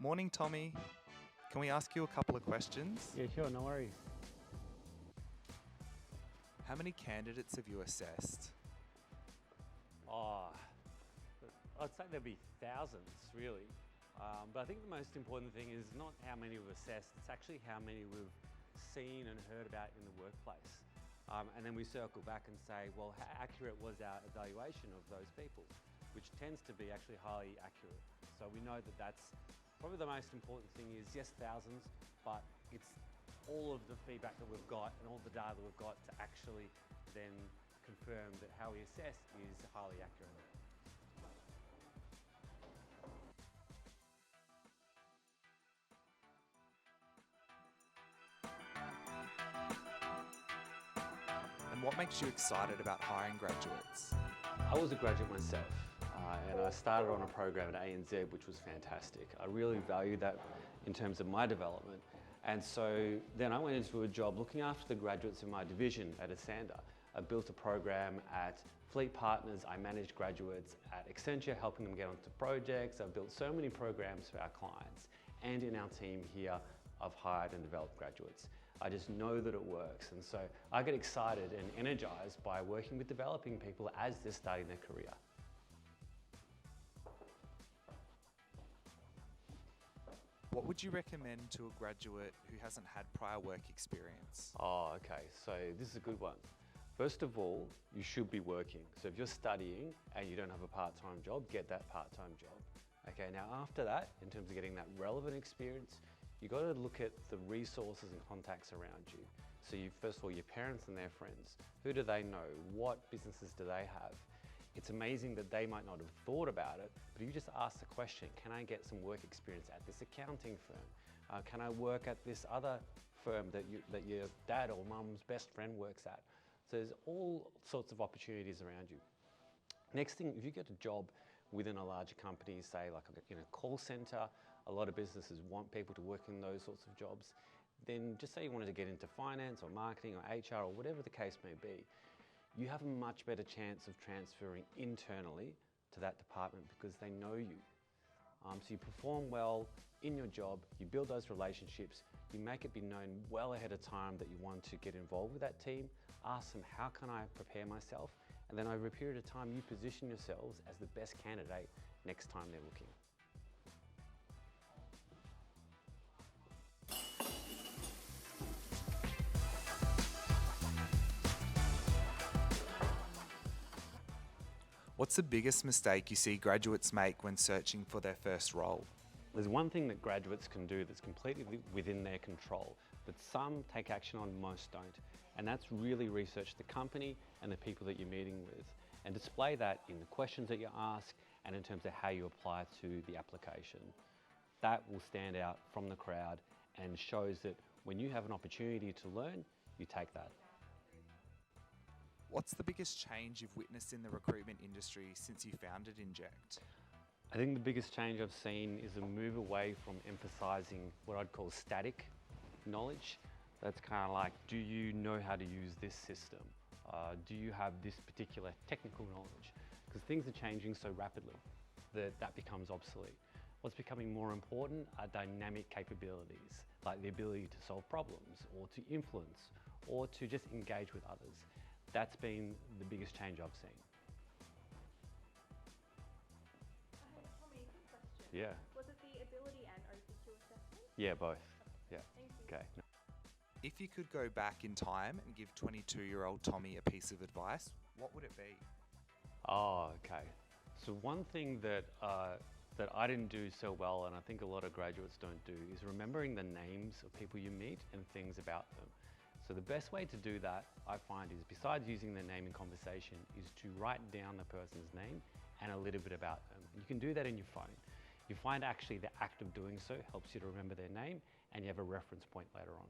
Morning, Tommy. Can we ask you a couple of questions? Yeah, sure, no worries. How many candidates have you assessed? Oh, I'd say there'd be thousands, really. But I think the most important thing is not how many we've assessed, it's actually how many we've seen and heard about in the workplace. And then we circle back and say, well, how accurate was our evaluation of those people? Which tends to be actually highly accurate. So we know that that's probably the most important thing is, yes, thousands, but it's all of the feedback that we've got and all the data we've got to actually then confirm that how we assess is highly accurate. And what makes you excited about hiring graduates? I was a graduate myself and I started on a program at ANZ which was fantastic. I really valued that in terms of my development, and so then I went into a job looking after the graduates in my division at Asanda. I built a program at Fleet Partners, I managed graduates at Accenture, helping them get onto projects. I've built so many programs for our clients, and in our team here I've hired and developed graduates. I just know that it works, and so I get excited and energized by working with developing people as they're starting their career. What would you recommend to a graduate who hasn't had prior work experience? Oh, okay, so this is a good one. First of all, you should be working. So if you're studying and you don't have a part-time job, get that part-time job. Okay, now after that, in terms of getting that relevant experience, you've got to look at the resources and contacts around you. So first of all, your parents and their friends. Who do they know? What businesses do they have? It's amazing that they might not have thought about it, but you just ask the question, can I get some work experience at this accounting firm? Can I work at this other firm that your dad or mum's best friend works at? So there's all sorts of opportunities around you. Next thing, if you get a job within a larger company, say like in a call center, a lot of businesses want people to work in those sorts of jobs, then just say you wanted to get into finance or marketing or HR or whatever the case may be, you have a much better chance of transferring internally to that department because they know you. So you perform well in your job, you build those relationships, you make it be known well ahead of time that you want to get involved with that team, ask them how can I prepare myself, and then over a period of time you position yourselves as the best candidate next time they're looking. What's the biggest mistake you see graduates make when searching for their first role? There's one thing that graduates can do that's completely within their control, but some take action on, most don't. And that's really research the company and the people that you're meeting with, and display that in the questions that you ask and in terms of how you apply to the application. That will stand out from the crowd and shows that when you have an opportunity to learn, you take that. What's the biggest change you've witnessed in the recruitment industry since you founded Inject? I think the biggest change I've seen is a move away from emphasising what I'd call static knowledge. That's kind of like, do you know how to use this system? Do you have this particular technical knowledge? Because things are changing so rapidly that that becomes obsolete. What's becoming more important are dynamic capabilities, like the ability to solve problems or to influence or to just engage with others. That's been the biggest change I've seen. Tommy, quick question. Yeah. Was it the ability and OPQ assessment? Yeah, both. Yeah. Thank you. Okay. If you could go back in time and give 22-year-old Tommy a piece of advice, what would it be? Oh, okay. So one thing that I didn't do so well, and I think a lot of graduates don't do, is remembering the names of people you meet and things about them. So the best way to do that, I find, is besides using their name in conversation, is to write down the person's name and a little bit about them. You can do that in your phone. You find actually the act of doing so helps you to remember their name, and you have a reference point later on.